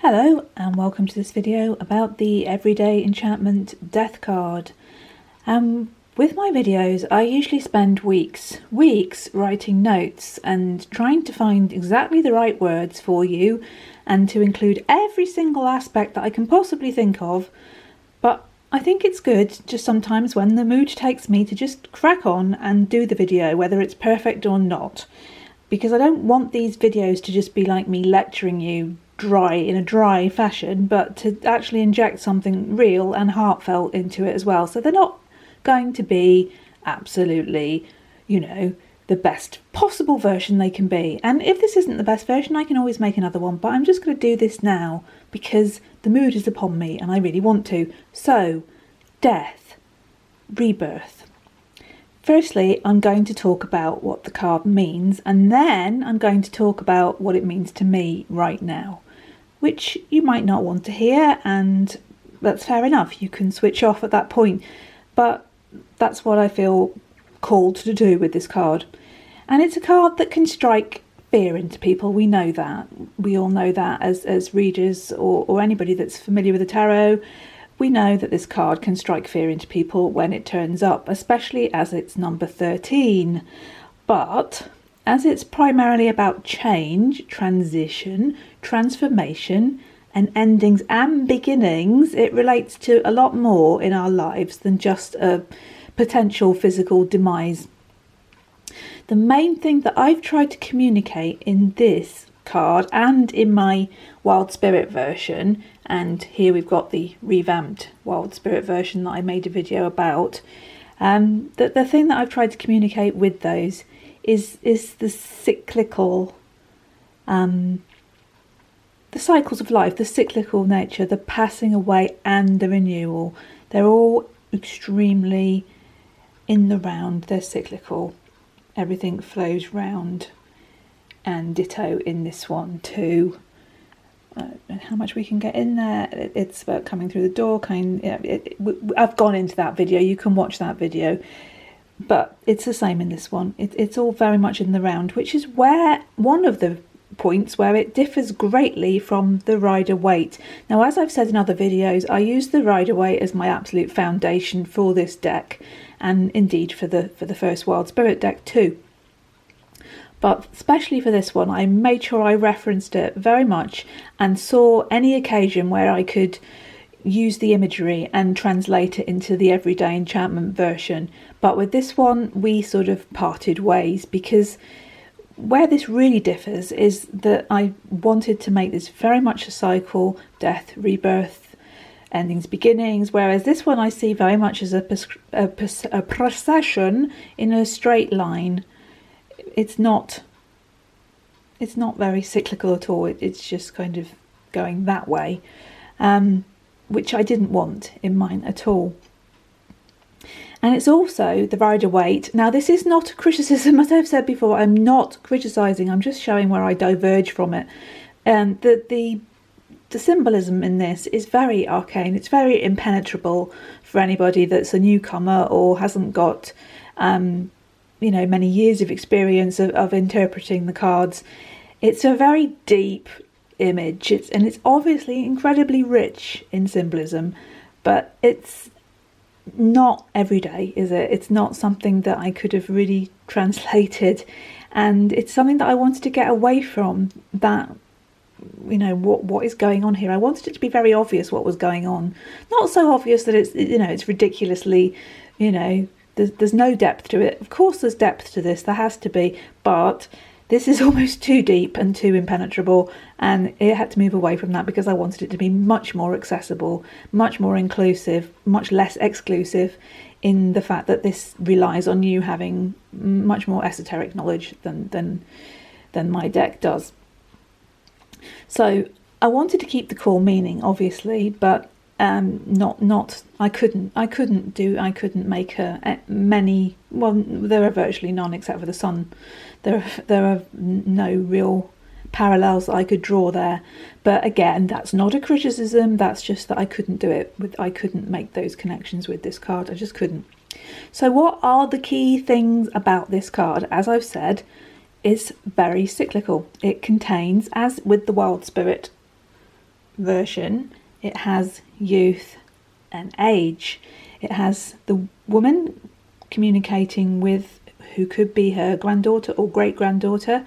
Hello and welcome to this video about the Everyday Enchantment Death card. With my videos I usually spend weeks writing notes and trying to find exactly the right words for you and to include every single aspect that I can possibly think of, but I think it's good just sometimes when the mood takes me to just crack on and do the video, whether it's perfect or not, because I don't want these videos to just be like me lecturing you in a dry fashion, but to actually inject something real and heartfelt into it as well. So they're not going to be absolutely, the best possible version they can be. And if this isn't the best version, I can always make another one, but I'm just going to do this now because the mood is upon me and I really want to. So, death, rebirth. Firstly, I'm going to talk about what the card means, and then I'm going to talk about what it means to me right now, which you might not want to hear, and that's fair enough. You can switch off at that point, but that's what I feel called to do with this card. And it's a card that can strike fear into people. We know that. We all know that as readers or anybody that's familiar with the tarot. We know that this card can strike fear into people when it turns up, especially as it's number 13. But as it's primarily about change, transition, transformation, and endings and beginnings, it relates to a lot more in our lives than just a potential physical demise. The main thing that I've tried to communicate in this card and in my Wild Spirit version, and here we've got the revamped Wild Spirit version that I made a video about, the thing that I've tried to communicate with those is the cyclical, the cycles of life, the cyclical nature, the passing away and the renewal. They're all extremely in the round, they're cyclical. Everything flows round, and ditto in this one too. How much we can get in there, it's about coming through the door, I've gone into that video, you can watch that video, but it's the same in this one. It's all very much in the round, which is where one of the points where it differs greatly from the Rider-Waite. Now, as I've said in other videos, I use the Rider-Waite as my absolute foundation for this deck, and indeed for the first Wild Spirit deck too. But especially for this one, I made sure I referenced it very much and saw any occasion where I could use the imagery and translate it into the Everyday Enchantment version. But with this one, we sort of parted ways, because where this really differs is that I wanted to make this very much a cycle: death, rebirth, endings, beginnings, whereas this one I see very much as a procession in a straight line. It's not very cyclical at all. It's just kind of going that way, which I didn't want in mine at all. And it's also the Rider-Waite. Now, this is not a criticism, as I've said before. I'm not criticising. I'm just showing where I diverge from it. The symbolism in this is very arcane. It's very impenetrable for anybody that's a newcomer or hasn't got many years of experience of interpreting the cards. It's a very deep image, and it's obviously incredibly rich in symbolism, but it's not everyday, is it? It's not something that I could have really translated, and it's something that I wanted to get away from. That, what is going on here? I wanted it to be very obvious what was going on, not so obvious that it's ridiculously, there's no depth to it. Of course there's depth to this, there has to be, but this is almost too deep and too impenetrable, and it had to move away from that because I wanted it to be much more accessible, much more inclusive, much less exclusive, in the fact that this relies on you having much more esoteric knowledge than my deck does. So I wanted to keep the core meaning, obviously, but I couldn't make many. Well, there are virtually none except for the sun. There are no real parallels that I could draw there. But again, that's not a criticism. That's just that I couldn't do it. I couldn't make those connections with this card. I just couldn't. So what are the key things about this card? As I've said, it's very cyclical. It contains, as with the Wild Spirit version, it has youth and age. It has the woman communicating with who could be her granddaughter or great-granddaughter,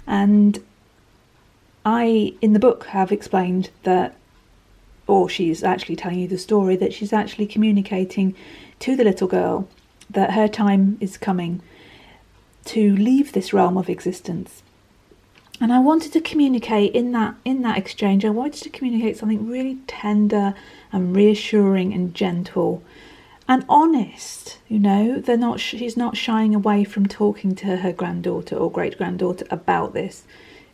and I, in the book, have explained that, or she's actually telling you the story, that she's actually communicating to the little girl that her time is coming to leave this realm of existence. And I wanted to communicate in that exchange, I wanted to communicate something really tender and reassuring and gentle and honest. You know, she's not shying away from talking to her granddaughter or great-granddaughter about this.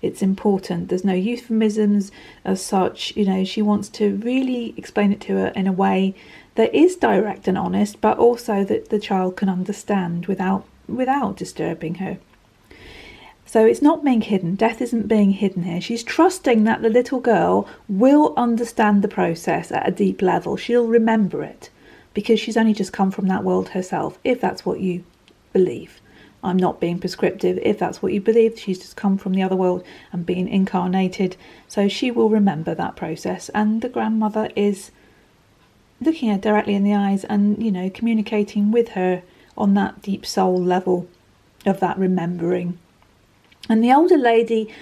It's important. There's no euphemisms as such. You know, she wants to really explain it to her in a way that is direct and honest, but also that the child can understand without disturbing her. So it's not being hidden. Death isn't being hidden here. She's trusting that the little girl will understand the process at a deep level. She'll remember it because she's only just come from that world herself, if that's what you believe. I'm not being prescriptive. If that's what you believe, she's just come from the other world and been incarnated. So she will remember that process. And the grandmother is looking her directly in the eyes and, you know, communicating with her on that deep soul level of that remembering. And the older lady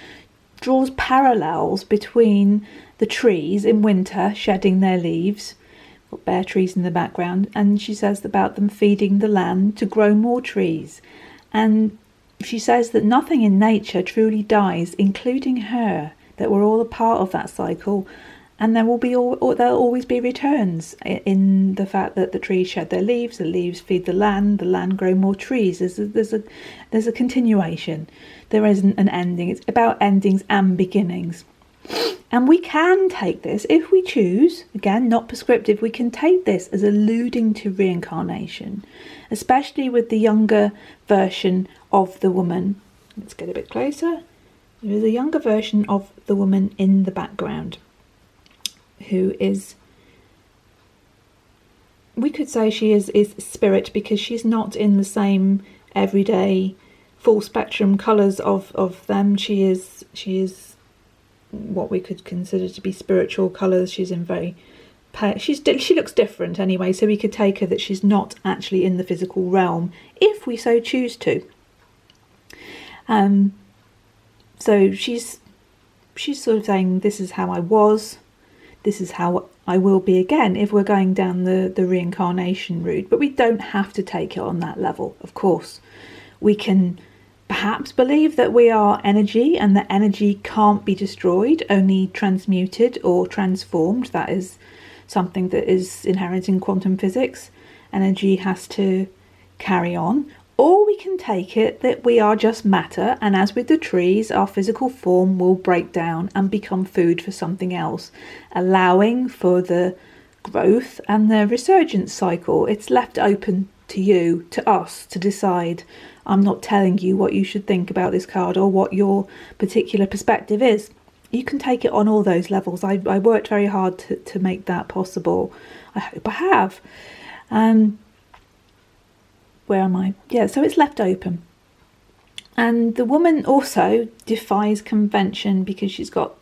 draws parallels between the trees in winter shedding their leaves, got bare trees in the background, and she says about them feeding the land to grow more trees. And she says that nothing in nature truly dies, including her, that we're all a part of that cycle, and there'll always be returns in the fact that the trees shed their leaves, the leaves feed the land grow more trees. There's a continuation. There isn't an ending. It's about endings and beginnings. And we can take this, if we choose, again, not prescriptive, we can take this as alluding to reincarnation, especially with the younger version of the woman. Let's get a bit closer. There is a younger version of the woman in the background who is, we could say she is spirit, because she's not in the same everyday full spectrum colours of them. She is what we could consider to be spiritual colours. She's in very pale. She looks different anyway, so we could take her that she's not actually in the physical realm if we so choose to. So she's sort of saying, this is how I was, this is how I will be again, if we're going down the reincarnation route. But we don't have to take it on that level, of course. We can perhaps believe that we are energy and that energy can't be destroyed, only transmuted or transformed. That is something that is inherent in quantum physics. Energy has to carry on. Or we can take it that we are just matter, and as with the trees, our physical form will break down and become food for something else, allowing for the growth and the resurgence cycle. It's left open to you, to us, to decide. I'm not telling you what you should think about this card or what your particular perspective is. You can take it on all those levels. I worked very hard to make that possible. I hope I have. Where am I? Yeah, so it's left open. And the woman also defies convention because she's got,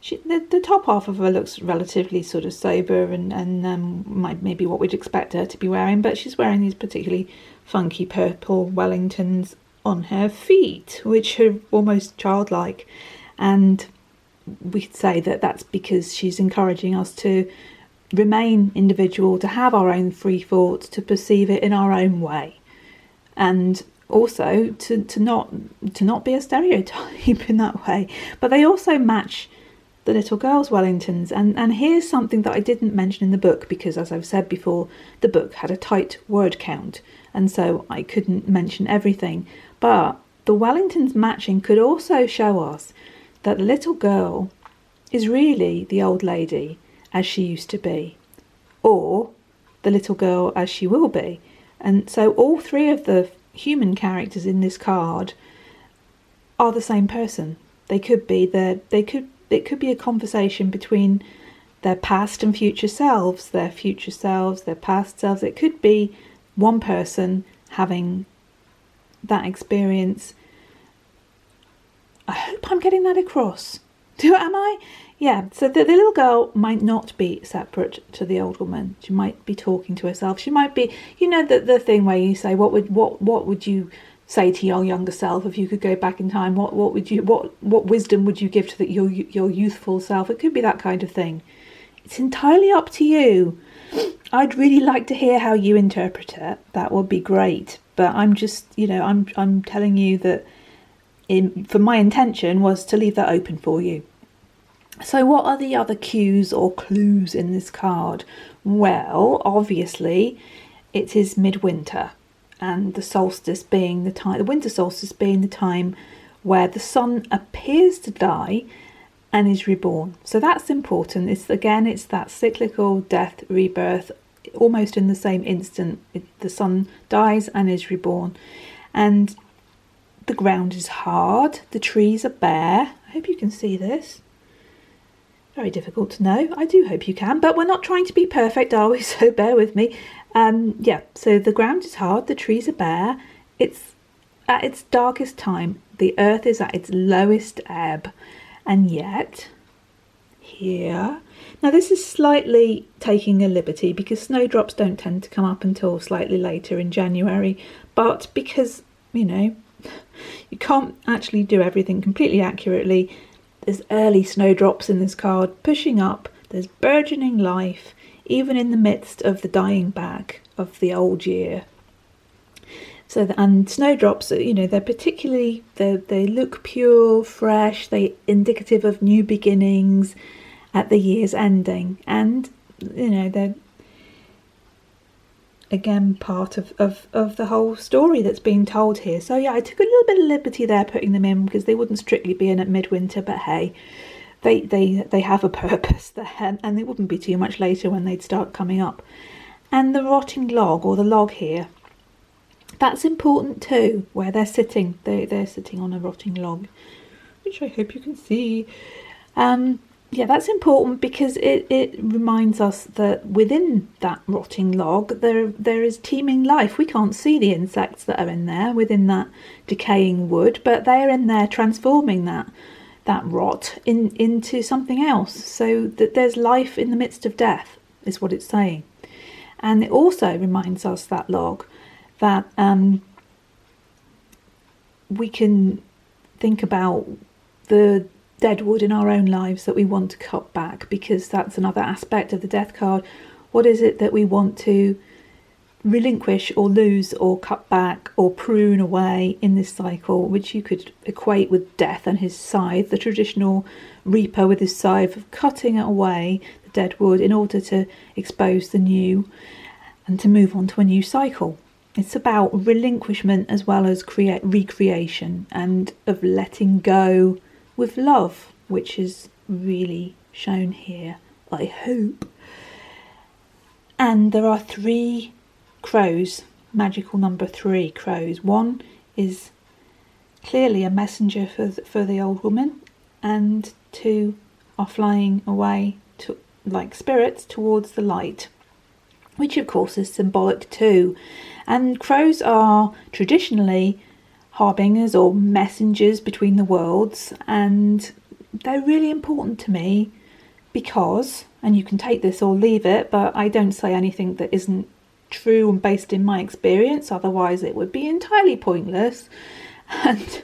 the top half of her looks relatively sort of sober and maybe what we'd expect her to be wearing, but she's wearing these particularly funky purple Wellingtons on her feet, which are almost childlike. And we'd say that that's because she's encouraging us to remain individual, to have our own free thoughts, to perceive it in our own way, and also to not be a stereotype in that way. But they also match the little girl's Wellingtons, and here's something that I didn't mention in the book, because as I've said before, the book had a tight word count, and so I couldn't mention everything. But the Wellingtons matching could also show us that the little girl is really the old lady as she used to be, or the little girl as she will be. And so all three of the human characters in this card are the same person. It could be a conversation between their past and future selves, their future selves, their past selves. It could be one person having that experience. I hope I'm getting that across. Am I? Yeah, so the little girl might not be separate to the old woman. She might be talking to herself. She might be, the thing where you say, what would you say to your younger self if you could go back in time? What wisdom would you give to your youthful self? It could be that kind of thing. It's entirely up to you. I'd really like to hear how you interpret it. That would be great. But I'm just, I'm telling you that for my intention was to leave that open for you. So what are the other cues or clues in this card? Well, obviously, it is midwinter, and the solstice being the time, the winter solstice being the time where the sun appears to die and is reborn. So that's important. It's that cyclical death, rebirth, almost in the same instant. The sun dies and is reborn. And the ground is hard. The trees are bare. I hope you can see this. Very difficult to know. I do hope you can, but we're not trying to be perfect, are we? So bear with me. So the ground is hard. The trees are bare. It's at its darkest time. The earth is at its lowest ebb. And yet, here... Now this is slightly taking a liberty because snowdrops don't tend to come up until slightly later in January. But because, you can't actually do everything completely accurately, there's early snowdrops in this card pushing up. There's burgeoning life, even in the midst of the dying back of the old year. And snowdrops, they're particularly, they look pure, fresh, they indicative of new beginnings at the year's ending. And, they're, again, part of the whole story that's being told here. So, yeah, I took a little bit of liberty there putting them in because they wouldn't strictly be in at midwinter, but hey, they have a purpose there, and it wouldn't be too much later when they'd start coming up. And the rotting log, or the log here, that's important too, where they're sitting. They're sitting on a rotting log, which I hope you can see. Yeah, that's important because it reminds us that within that rotting log there is teeming life. We can't see the insects that are in there within that decaying wood, but they're in there transforming that rot into something else. So that there's life in the midst of death is what it's saying. And it also reminds us, that log, that we can think about the dead wood in our own lives that we want to cut back, because that's another aspect of the death card. What is it that we want to relinquish or lose or cut back or prune away in this cycle, which you could equate with death and his scythe, the traditional reaper with his scythe, of cutting away the dead wood in order to expose the new and to move on to a new cycle. It's about relinquishment as well as recreation, and of letting go with love, which is really shown here, I hope. And there are 3 crows, magical number 3 crows. One is clearly a messenger for the old woman, and 2 are flying away like spirits towards the light, which of course is symbolic too. And crows are traditionally harbingers or messengers between the worlds, and they're really important to me because, and you can take this or leave it, but I don't say anything that isn't true and based in my experience, otherwise it would be entirely pointless and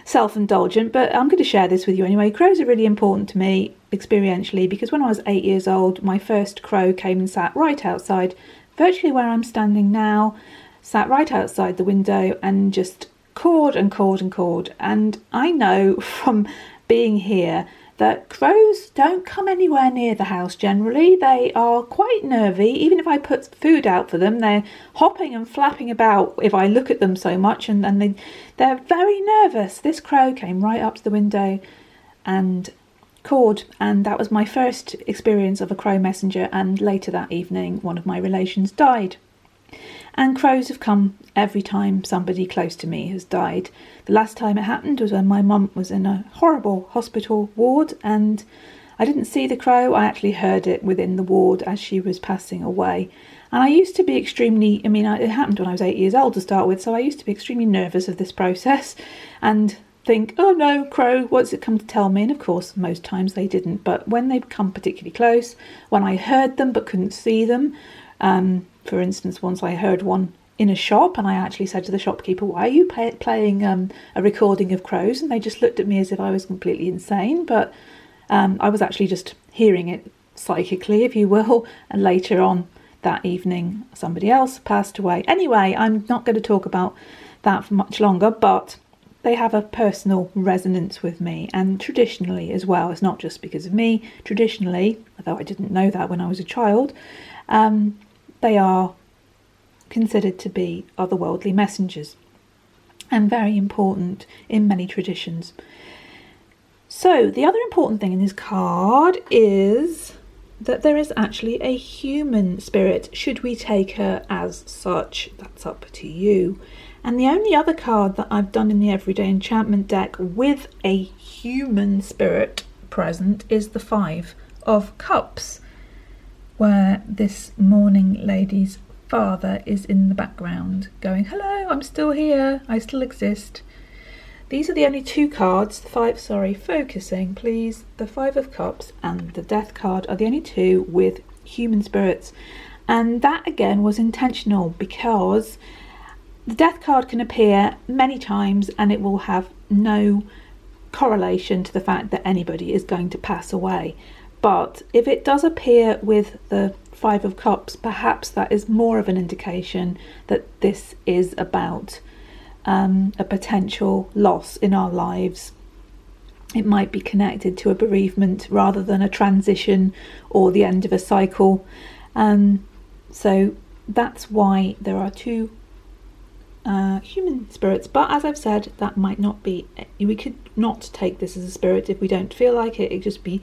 self-indulgent. But I'm going to share this with you anyway. Crows are really important to me experientially because when I was 8 years old, my first crow came and sat right outside, virtually where I'm standing now, sat right outside the window and just cawed and cawed and cawed. And I know from being here that crows don't come anywhere near the house generally. They are quite nervy. Even if I put food out for them, they're hopping and flapping about if I look at them so much, and they're very nervous. This crow came right up to the window and cawed, and that was my first experience of a crow messenger. And later that evening, one of my relations died. And crows have come every time somebody close to me has died. The last time it happened was when my mum was in a horrible hospital ward, and I didn't see the crow. I actually heard it within the ward as she was passing away. And I used to be extremely, it happened when I was 8 years old to start with, so I used to be extremely nervous of this process. And think, oh no, crow, what's it come to tell me? And of course, most times they didn't. But when they come particularly close, when I heard them but couldn't see them, for instance, once I heard one in a shop, and I actually said to the shopkeeper, why are you playing a recording of crows? And they just looked at me as if I was completely insane. But I was actually just hearing it psychically, if you will. And later on that evening, somebody else passed away. Anyway, I'm not going to talk about that for much longer, but they have a personal resonance with me, and traditionally as well. It's not just because of me. Traditionally, although I didn't know that when I was a child, they are considered to be otherworldly messengers and very important in many traditions. So the other important thing in this card is that there is actually a human spirit. Should we take her as such? That's up to you. And the only other card that I've done in the Everyday Enchantment deck with a human spirit present is the Five of Cups, where this mourning lady's father is in the background going, hello, I'm still here, I still exist. These are the only two cards, focusing please. The Five of Cups and the Death card are the only two with human spirits. And that again was intentional, because the Death card can appear many times and it will have no correlation to the fact that anybody is going to pass away. But if it does appear with the Five of Cups, perhaps that is more of an indication that this is about a potential loss in our lives. It might be connected to a bereavement rather than a transition or the end of a cycle. So that's why there are two human spirits. But as I've said, that might not be, we could not take this as a spirit if we don't feel like it. It'd just be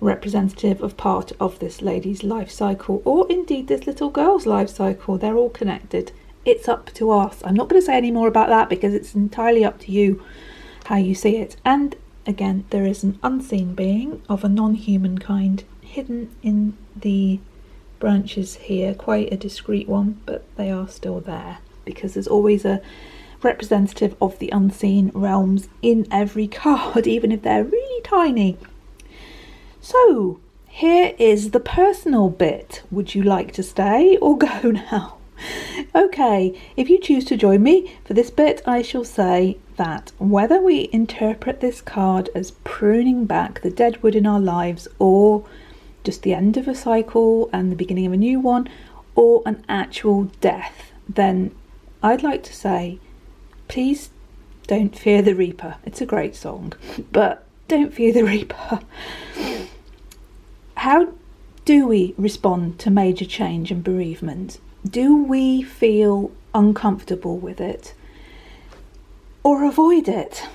representative of part of this lady's life cycle, or indeed this little girl's life cycle. They're all connected. It's up to us. I'm not going to say any more about that because it's entirely up to you how you see it. And again, there is an unseen being of a non-human kind hidden in the branches here, quite a discreet one, but they are still there, because there's always a representative of the unseen realms in every card, even if they're really tiny. So here is the personal bit. Would you like to stay or go now? Okay, if you choose to join me for this bit, I shall say that whether we interpret this card as pruning back the dead wood in our lives, or just the end of a cycle and the beginning of a new one, or an actual death, then I'd like to say, please don't fear the Reaper. It's a great song, but don't fear the Reaper. How do we respond to major change and bereavement? Do we feel uncomfortable with it or avoid it?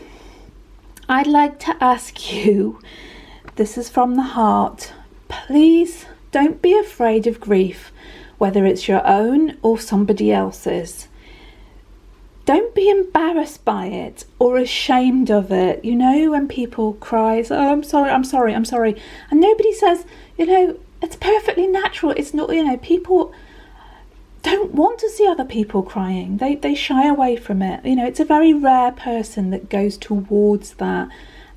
I'd like to ask you, this is from the heart, please don't be afraid of grief, whether it's your own or somebody else's. Don't be embarrassed by it or ashamed of it. You know, when people cry, so, oh, I'm sorry, and nobody says, you know, it's perfectly natural. It's not, you know, people don't want to see other people crying. They shy away from it. You know, it's a very rare person that goes towards that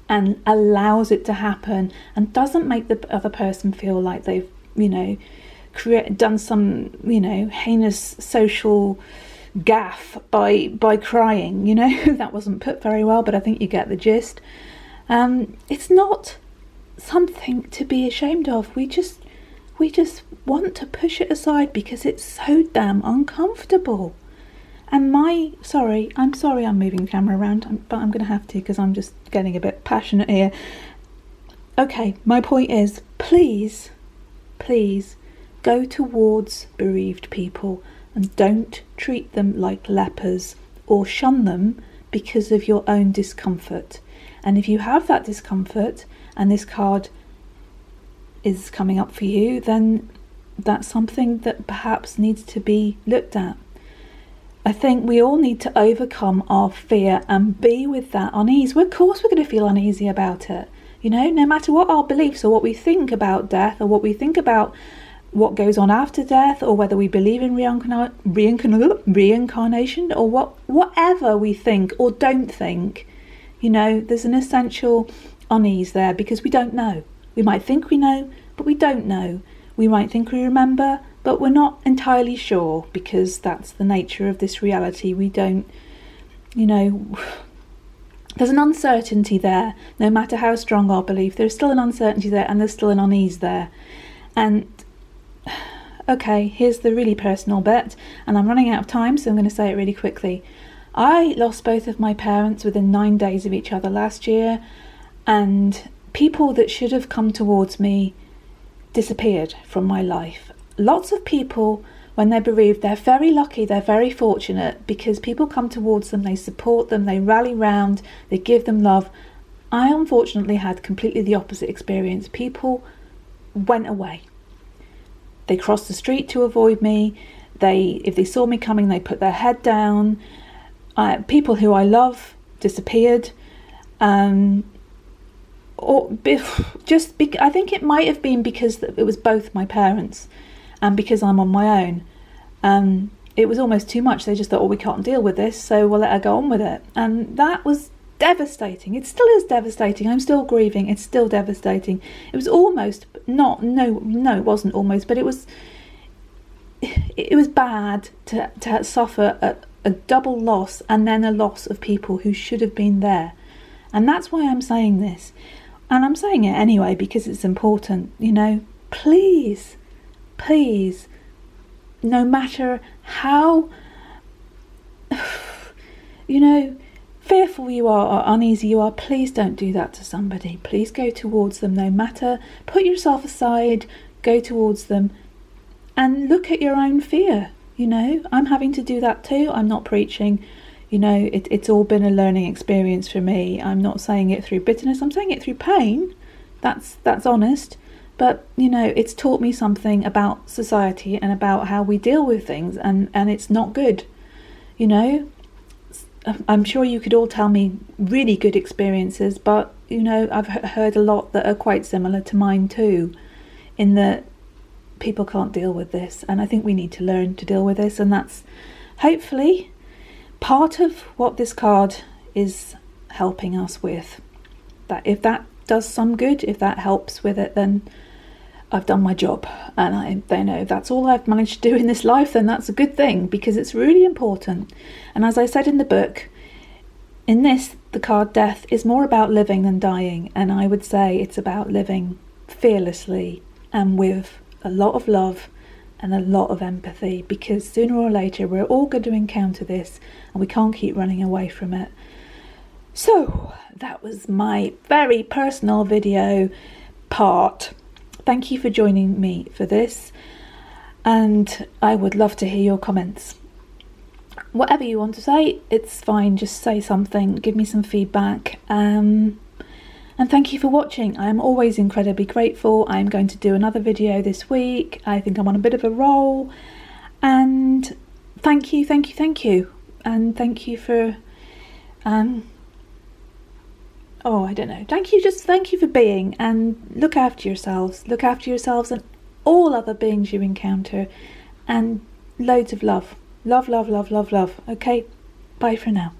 and allows it to happen and doesn't make the other person feel like they've, you know, done some, you know, heinous social gaffe by crying. You know, that wasn't put very well, but I think you get the gist. It's not something to be ashamed of. We just want to push it aside because it's so damn uncomfortable. And I'm sorry I'm moving the camera around, but I'm going to have to because I'm just getting a bit passionate here. Okay, my point is, please go towards bereaved people and don't treat them like lepers or shun them because of your own discomfort. And if you have that discomfort and this card is coming up for you, then that's something that perhaps needs to be looked at. I think we all need to overcome our fear and be with that unease. Well, of course we're going to feel uneasy about it. You know, no matter what our beliefs or what we think about death or what we think about what goes on after death, or whether we believe in reincarnation or whatever we think or don't think, You know, there's an essential unease there because we don't know. We might think we know, but we don't know. We might think we remember, but we're not entirely sure, because that's the nature of this reality. We don't, you know, there's an uncertainty there. No matter how strong our belief, there's still an uncertainty there, and there's still an unease there. And okay, here's the really personal bit, and I'm running out of time, so I'm going to say it really quickly. I lost both of my parents within 9 days of each other last year, and people that should have come towards me disappeared from my life. Lots of people, when they're bereaved, they're very lucky, they're very fortunate, because people come towards them, they support them, they rally round, they give them love. I unfortunately had completely the opposite experience. People went away. They crossed the street to avoid me. If they saw me coming, they put their head down. People who I love disappeared. I think it might have been because it was both my parents, and because I'm on my own. It was almost too much. They just thought, oh, we can't deal with this, so we'll let her go on with it. And that was devastating. It still is devastating. I'm still grieving. It's still devastating. It was almost it wasn't almost, but it was bad to suffer a double loss, and then a loss of people who should have been there. And that's why I'm saying this. And I'm saying it anyway because it's important. You know, please, no matter how, you know, fearful you are or uneasy you are, please don't do that to somebody. Please go towards them, no matter. Put yourself aside, go towards them, and look at your own fear. You know, I'm having to do that too. I'm not preaching. You know, it's all been a learning experience for me. I'm not saying it through bitterness. I'm saying it through pain. That's honest. But, you know, it's taught me something about society and about how we deal with things, and it's not good. You know, I'm sure you could all tell me really good experiences, but, you know, I've heard a lot that are quite similar to mine too, in that people can't deal with this, and I think we need to learn to deal with this, and that's hopefully part of what this card is helping us with. That if that does some good, if that helps with it, then I've done my job, and they know that's all I've managed to do in this life, then that's a good thing, because it's really important. And as I said in the book, in this, the card Death is more about living than dying, and I would say it's about living fearlessly and with a lot of love and a lot of empathy, because sooner or later we're all going to encounter this, and we can't keep running away from it. So that was my very personal video part. Thank you for joining me for this, and I would love to hear your comments. Whatever you want to say, it's fine. Just say something, give me some feedback. And thank you for watching. I'm always incredibly grateful. I'm going to do another video this week. I think I'm on a bit of a roll. And thank you. And thank you for, I don't know. Thank you for being, and look after yourselves. Look after yourselves and all other beings you encounter. And loads of love. Love. Okay? Bye for now.